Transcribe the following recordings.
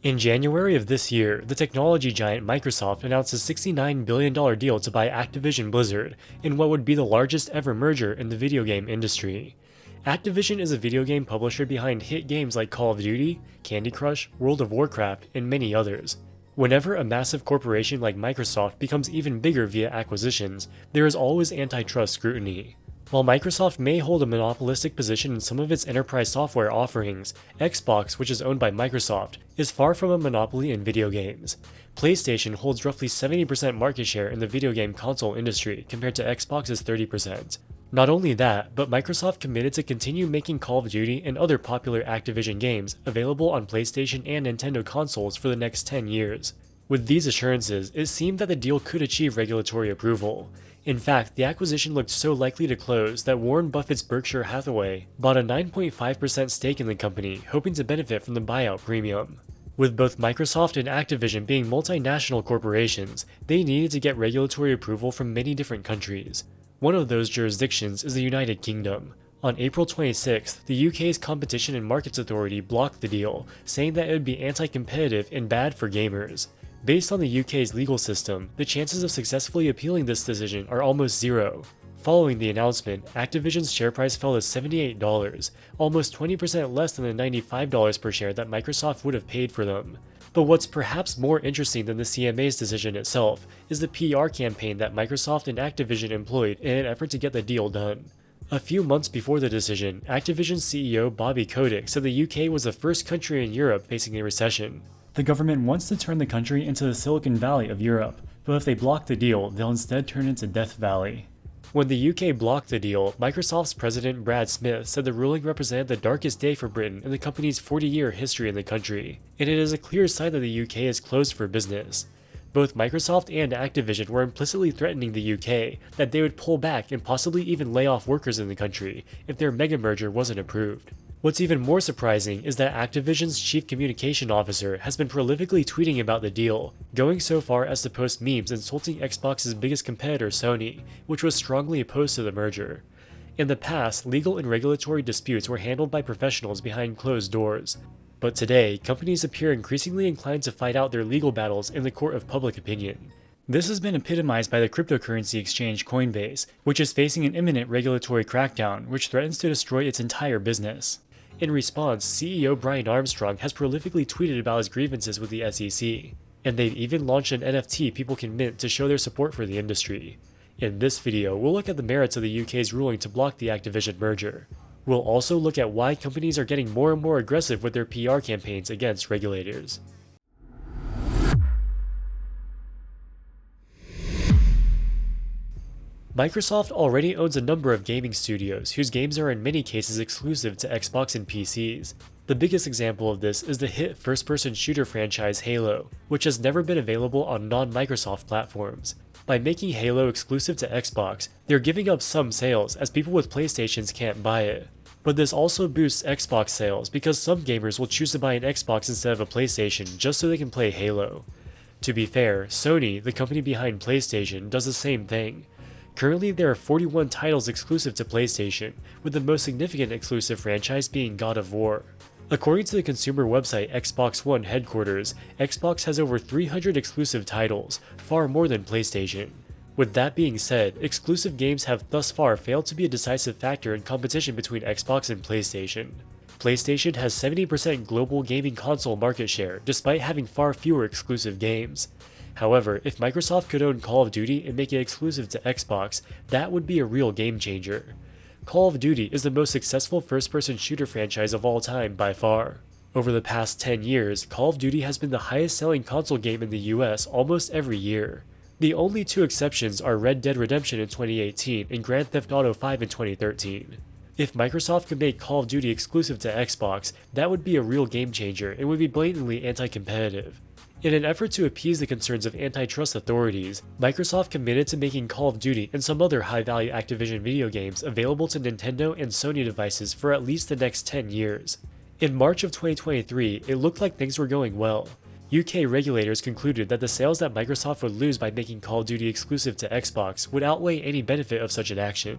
In January of this year, the technology giant Microsoft announced a $69 billion deal to buy Activision Blizzard in what would be the largest ever merger in the video game industry. Activision is a video game publisher behind hit games like Call of Duty, Candy Crush, World of Warcraft, and many others. Whenever a massive corporation like Microsoft becomes even bigger via acquisitions, there is always antitrust scrutiny. While Microsoft may hold a monopolistic position in some of its enterprise software offerings, Xbox, which is owned by Microsoft, is far from a monopoly in video games. PlayStation holds roughly 70% market share in the video game console industry compared to Xbox's 30%. Not only that, but Microsoft committed to continue making Call of Duty and other popular Activision games available on PlayStation and Nintendo consoles for the next 10 years. With these assurances, it seemed that the deal could achieve regulatory approval. In fact, the acquisition looked so likely to close that Warren Buffett's Berkshire Hathaway bought a 9.5% stake in the company, hoping to benefit from the buyout premium. With both Microsoft and Activision being multinational corporations, they needed to get regulatory approval from many different countries. One of those jurisdictions is the United Kingdom. On April 26th, the UK's Competition and Markets Authority blocked the deal, saying that it would be anti-competitive and bad for gamers. Based on the UK's legal system, the chances of successfully appealing this decision are almost zero. Following the announcement, Activision's share price fell to $78, almost 20% less than the $95 per share that Microsoft would have paid for them. But what's perhaps more interesting than the CMA's decision itself is the PR campaign that Microsoft and Activision employed in an effort to get the deal done. A few months before the decision, Activision's CEO Bobby Kotick said the UK was the first country in Europe facing a recession. The government wants to turn the country into the Silicon Valley of Europe, but if they block the deal, they'll instead turn into Death Valley. When the UK blocked the deal, Microsoft's president Brad Smith said the ruling represented the darkest day for Britain in the company's 40-year history in the country, and it is a clear sign that the UK is closed for business. Both Microsoft and Activision were implicitly threatening the UK that they would pull back and possibly even lay off workers in the country if their mega merger wasn't approved. What's even more surprising is that Activision's chief communication officer has been prolifically tweeting about the deal, going so far as to post memes insulting Xbox's biggest competitor Sony, which was strongly opposed to the merger. In the past, legal and regulatory disputes were handled by professionals behind closed doors. But today, companies appear increasingly inclined to fight out their legal battles in the court of public opinion. This has been epitomized by the cryptocurrency exchange Coinbase, which is facing an imminent regulatory crackdown which threatens to destroy its entire business. In response, CEO Brian Armstrong has prolifically tweeted about his grievances with the SEC, and they've even launched an NFT people can mint to show their support for the industry. In this video, we'll look at the merits of the UK's ruling to block the Activision merger. We'll also look at why companies are getting more and more aggressive with their PR campaigns against regulators. Microsoft already owns a number of gaming studios whose games are in many cases exclusive to Xbox and PCs. The biggest example of this is the hit first-person shooter franchise Halo, which has never been available on non-Microsoft platforms. By making Halo exclusive to Xbox, they're giving up some sales as people with PlayStations can't buy it. But this also boosts Xbox sales because some gamers will choose to buy an Xbox instead of a PlayStation just so they can play Halo. To be fair, Sony, the company behind PlayStation, does the same thing. Currently, there are 41 titles exclusive to PlayStation, with the most significant exclusive franchise being God of War. According to the consumer website Xbox One headquarters, Xbox has over 300 exclusive titles, far more than PlayStation. With that being said, exclusive games have thus far failed to be a decisive factor in competition between Xbox and PlayStation. PlayStation has 70% global gaming console market share, despite having far fewer exclusive games. However, if Microsoft could own Call of Duty and make it exclusive to Xbox, that would be a real game changer. Call of Duty is the most successful first-person shooter franchise of all time by far. Over the past 10 years, Call of Duty has been the highest-selling console game in the US almost every year. The only two exceptions are Red Dead Redemption in 2018 and Grand Theft Auto 5 in 2013. If Microsoft could make Call of Duty exclusive to Xbox, that would be a real game changer and would be blatantly anti-competitive. In an effort to appease the concerns of antitrust authorities, Microsoft committed to making Call of Duty and some other high-value Activision video games available to Nintendo and Sony devices for at least the next 10 years. In March of 2023, it looked like things were going well. UK regulators concluded that the sales that Microsoft would lose by making Call of Duty exclusive to Xbox would outweigh any benefit of such an action.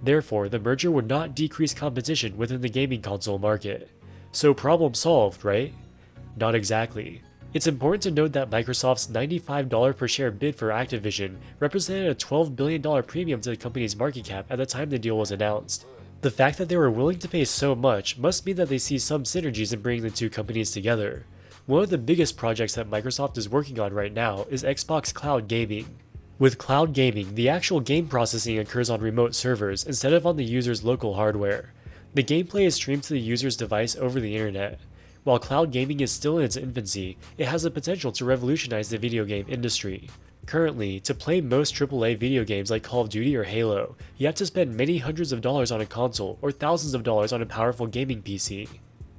Therefore, the merger would not decrease competition within the gaming console market. So problem solved, right? Not exactly. It's important to note that Microsoft's $95 per share bid for Activision represented a $12 billion premium to the company's market cap at the time the deal was announced. The fact that they were willing to pay so much must mean that they see some synergies in bringing the two companies together. One of the biggest projects that Microsoft is working on right now is Xbox Cloud Gaming. With cloud gaming, the actual game processing occurs on remote servers instead of on the user's local hardware. The gameplay is streamed to the user's device over the internet. While cloud gaming is still in its infancy, it has the potential to revolutionize the video game industry. Currently, to play most AAA video games like Call of Duty or Halo, you have to spend many hundreds of dollars on a console or thousands of dollars on a powerful gaming PC.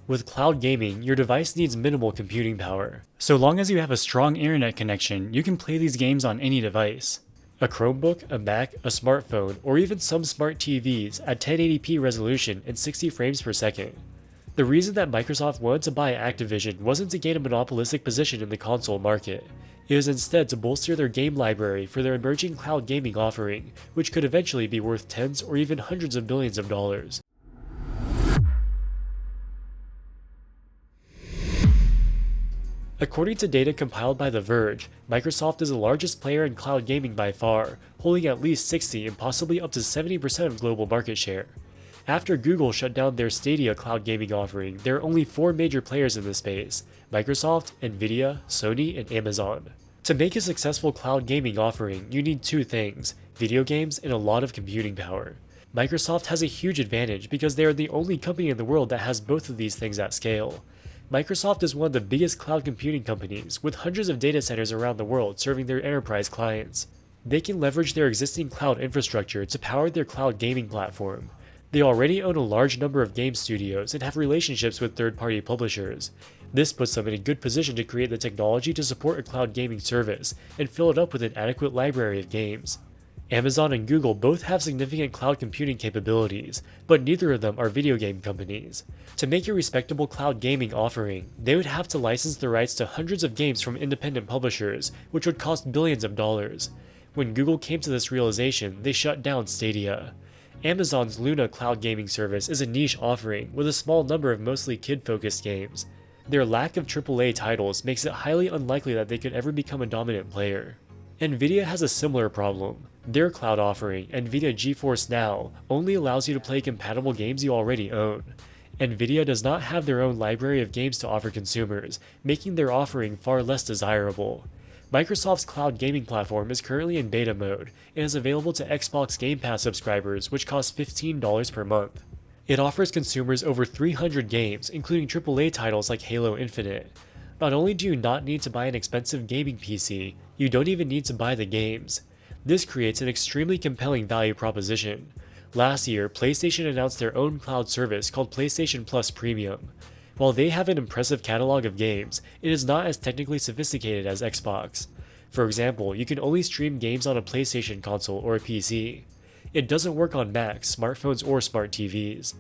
With cloud gaming, your device needs minimal computing power. So long as you have a strong internet connection, you can play these games on any device. A Chromebook, a Mac, a smartphone, or even some smart TVs at 1080p resolution and 60 frames per second. The reason that Microsoft wanted to buy Activision wasn't to gain a monopolistic position in the console market. It was instead to bolster their game library for their emerging cloud gaming offering, which could eventually be worth tens or even hundreds of billions of dollars. According to data compiled by The Verge, Microsoft is the largest player in cloud gaming by far, holding at least 60 and possibly up to 70% of global market share. After Google shut down their Stadia cloud gaming offering, there are only 4 major players in this space: Microsoft, Nvidia, Sony, and Amazon. To make a successful cloud gaming offering, you need 2 things: video games and a lot of computing power. Microsoft has a huge advantage because they are the only company in the world that has both of these things at scale. Microsoft is one of the biggest cloud computing companies, with hundreds of data centers around the world serving their enterprise clients. They can leverage their existing cloud infrastructure to power their cloud gaming platform. They already own a large number of game studios and have relationships with third-party publishers. This puts them in a good position to create the technology to support a cloud gaming service and fill it up with an adequate library of games. Amazon and Google both have significant cloud computing capabilities, but neither of them are video game companies. To make a respectable cloud gaming offering, they would have to license the rights to hundreds of games from independent publishers, which would cost billions of dollars. When Google came to this realization, they shut down Stadia. Amazon's Luna cloud gaming service is a niche offering with a small number of mostly kid-focused games. Their lack of AAA titles makes it highly unlikely that they could ever become a dominant player. Nvidia has a similar problem. Their cloud offering, Nvidia GeForce Now, only allows you to play compatible games you already own. Nvidia does not have their own library of games to offer consumers, making their offering far less desirable. Microsoft's cloud gaming platform is currently in beta mode and is available to Xbox Game Pass subscribers, which cost $15 per month. It offers consumers over 300 games, including AAA titles like Halo Infinite. Not only do you not need to buy an expensive gaming PC, you don't even need to buy the games. This creates an extremely compelling value proposition. Last year, PlayStation announced their own cloud service called PlayStation Plus Premium. While they have an impressive catalog of games, it is not as technically sophisticated as Xbox. For example, you can only stream games on a PlayStation console or a PC. It doesn't work on Macs, smartphones, or smart TVs.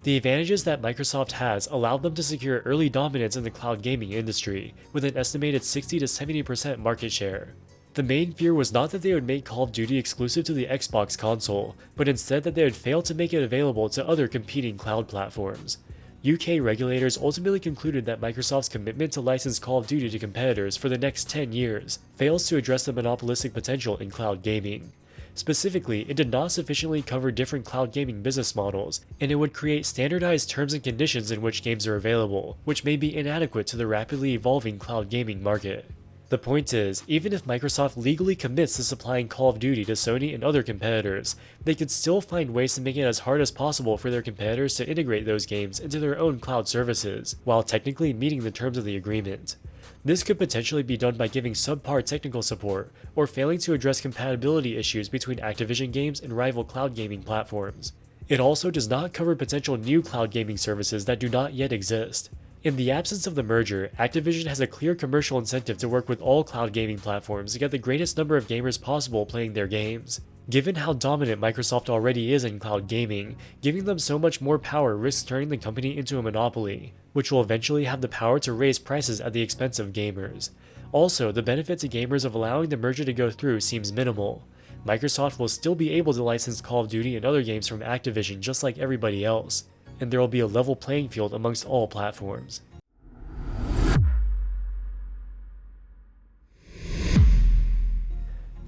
The advantages that Microsoft has allowed them to secure early dominance in the cloud gaming industry, with an estimated 60 to 70% market share. The main fear was not that they would make Call of Duty exclusive to the Xbox console, but instead that they would fail to make it available to other competing cloud platforms. UK regulators ultimately concluded that Microsoft's commitment to license Call of Duty to competitors for the next 10 years fails to address the monopolistic potential in cloud gaming. Specifically, it did not sufficiently cover different cloud gaming business models, and it would create standardized terms and conditions in which games are available, which may be inadequate to the rapidly evolving cloud gaming market. The point is, even if Microsoft legally commits to supplying Call of Duty to Sony and other competitors, they could still find ways to make it as hard as possible for their competitors to integrate those games into their own cloud services, while technically meeting the terms of the agreement. This could potentially be done by giving subpar technical support, or failing to address compatibility issues between Activision games and rival cloud gaming platforms. It also does not cover potential new cloud gaming services that do not yet exist. In the absence of the merger, Activision has a clear commercial incentive to work with all cloud gaming platforms to get the greatest number of gamers possible playing their games. Given how dominant Microsoft already is in cloud gaming, giving them so much more power risks turning the company into a monopoly, which will eventually have the power to raise prices at the expense of gamers. Also, the benefit to gamers of allowing the merger to go through seems minimal. Microsoft will still be able to license Call of Duty and other games from Activision just like everybody else, and there will be a level playing field amongst all platforms.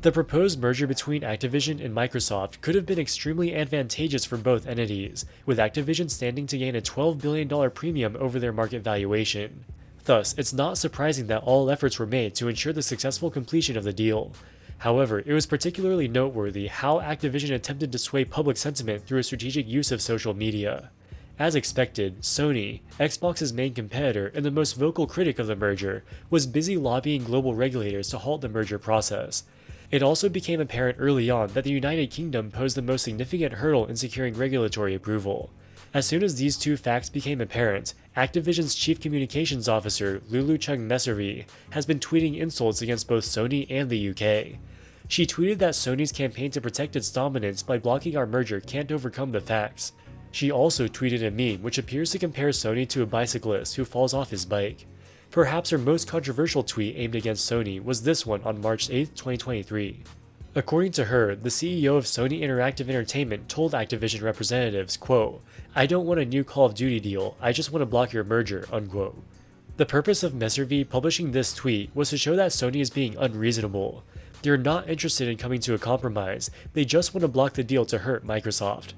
The proposed merger between Activision and Microsoft could have been extremely advantageous for both entities, with Activision standing to gain a $12 billion premium over their market valuation. Thus, it's not surprising that all efforts were made to ensure the successful completion of the deal. However, it was particularly noteworthy how Activision attempted to sway public sentiment through a strategic use of social media. As expected, Sony, Xbox's main competitor and the most vocal critic of the merger, was busy lobbying global regulators to halt the merger process. It also became apparent early on that the United Kingdom posed the most significant hurdle in securing regulatory approval. As soon as these two facts became apparent, Activision's chief communications officer, Lulu Chung-Messervy, has been tweeting insults against both Sony and the UK. She tweeted that Sony's campaign to protect its dominance by blocking our merger can't overcome the facts. She also tweeted a meme which appears to compare Sony to a bicyclist who falls off his bike. Perhaps her most controversial tweet aimed against Sony was this one on March 8, 2023. According to her, the CEO of Sony Interactive Entertainment told Activision representatives, quote, "I don't want a new Call of Duty deal, I just want to block your merger," unquote. The purpose of Messervy publishing this tweet was to show that Sony is being unreasonable. They're not interested in coming to a compromise, they just want to block the deal to hurt Microsoft.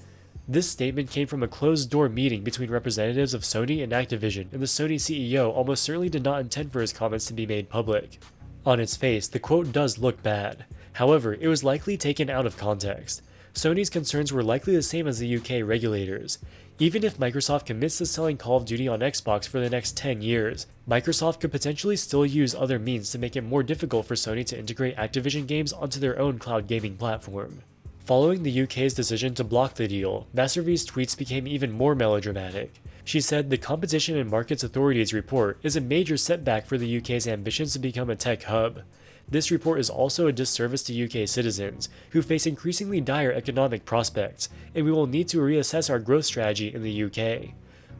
This statement came from a closed-door meeting between representatives of Sony and Activision, and the Sony CEO almost certainly did not intend for his comments to be made public. On its face, the quote does look bad. However, it was likely taken out of context. Sony's concerns were likely the same as the UK regulators. Even if Microsoft commits to selling Call of Duty on Xbox for the next 10 years, Microsoft could potentially still use other means to make it more difficult for Sony to integrate Activision games onto their own cloud gaming platform. Following the UK's decision to block the deal, Messervy's tweets became even more melodramatic. She said the Competition and Markets Authority's report is a major setback for the UK's ambitions to become a tech hub. This report is also a disservice to UK citizens, who face increasingly dire economic prospects, and we will need to reassess our growth strategy in the UK.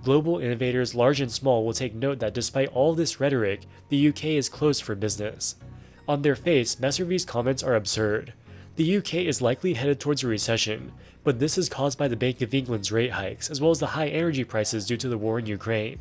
Global innovators large and small will take note that despite all this rhetoric, the UK is closed for business. On their face, Messervy's comments are absurd. The UK is likely headed towards a recession, but this is caused by the Bank of England's rate hikes, as well as the high energy prices due to the war in Ukraine.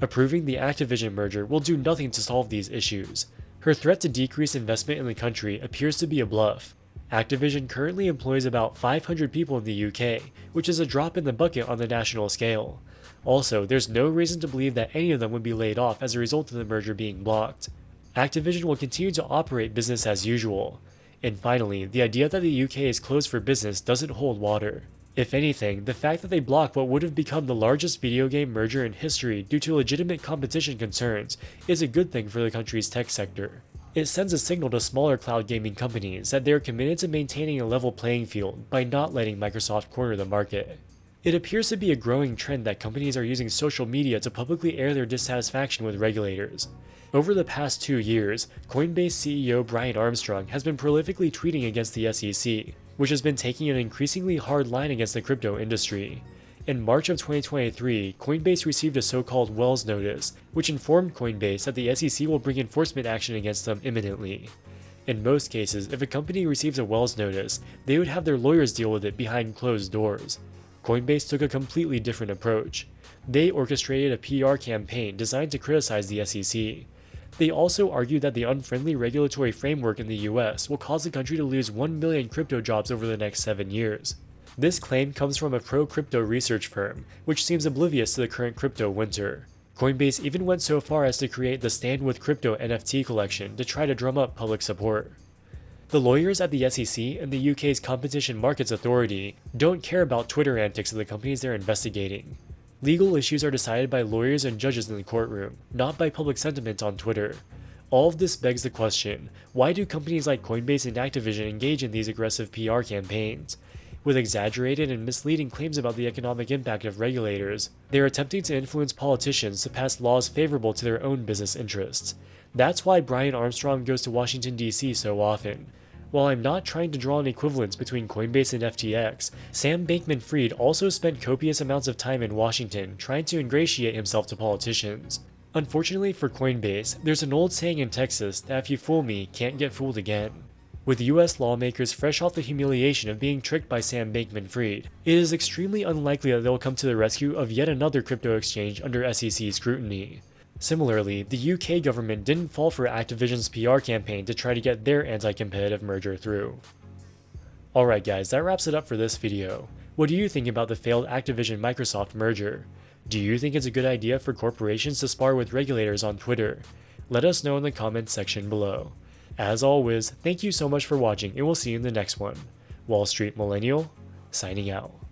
Approving the Activision merger will do nothing to solve these issues. Her threat to decrease investment in the country appears to be a bluff. Activision currently employs about 500 people in the UK, which is a drop in the bucket on the national scale. Also, there's no reason to believe that any of them would be laid off as a result of the merger being blocked. Activision will continue to operate business as usual. And finally, the idea that the UK is closed for business doesn't hold water. If anything, the fact that they blocked what would have become the largest video game merger in history due to legitimate competition concerns is a good thing for the country's tech sector. It sends a signal to smaller cloud gaming companies that they are committed to maintaining a level playing field by not letting Microsoft corner the market. It appears to be a growing trend that companies are using social media to publicly air their dissatisfaction with regulators. Over the past 2 years, Coinbase CEO Brian Armstrong has been prolifically tweeting against the SEC, which has been taking an increasingly hard line against the crypto industry. In March of 2023, Coinbase received a so-called Wells notice, which informed Coinbase that the SEC will bring enforcement action against them imminently. In most cases, if a company receives a Wells notice, they would have their lawyers deal with it behind closed doors. Coinbase took a completely different approach. They orchestrated a PR campaign designed to criticize the SEC. They also argued that the unfriendly regulatory framework in the US will cause the country to lose 1 million crypto jobs over the next 7 years. This claim comes from a pro-crypto research firm, which seems oblivious to the current crypto winter. Coinbase even went so far as to create the Stand With Crypto NFT collection to try to drum up public support. The lawyers at the SEC and the UK's Competition Markets Authority don't care about Twitter antics of the companies they're investigating. Legal issues are decided by lawyers and judges in the courtroom, not by public sentiment on Twitter. All of this begs the question, why do companies like Coinbase and Activision engage in these aggressive PR campaigns? With exaggerated and misleading claims about the economic impact of regulators, they are attempting to influence politicians to pass laws favorable to their own business interests. That's why Brian Armstrong goes to Washington, D.C. so often. While I'm not trying to draw an equivalence between Coinbase and FTX, Sam Bankman-Fried also spent copious amounts of time in Washington trying to ingratiate himself to politicians. Unfortunately for Coinbase, there's an old saying in Texas that if you fool me, can't get fooled again. With US lawmakers fresh off the humiliation of being tricked by Sam Bankman-Fried, it is extremely unlikely that they'll come to the rescue of yet another crypto exchange under SEC scrutiny. Similarly, the UK government didn't fall for Activision's PR campaign to try to get their anti-competitive merger through. Alright guys, that wraps it up for this video. What do you think about the failed Activision-Microsoft merger? Do you think it's a good idea for corporations to spar with regulators on Twitter? Let us know in the comments section below. As always, thank you so much for watching and we'll see you in the next one. Wall Street Millennial, signing out.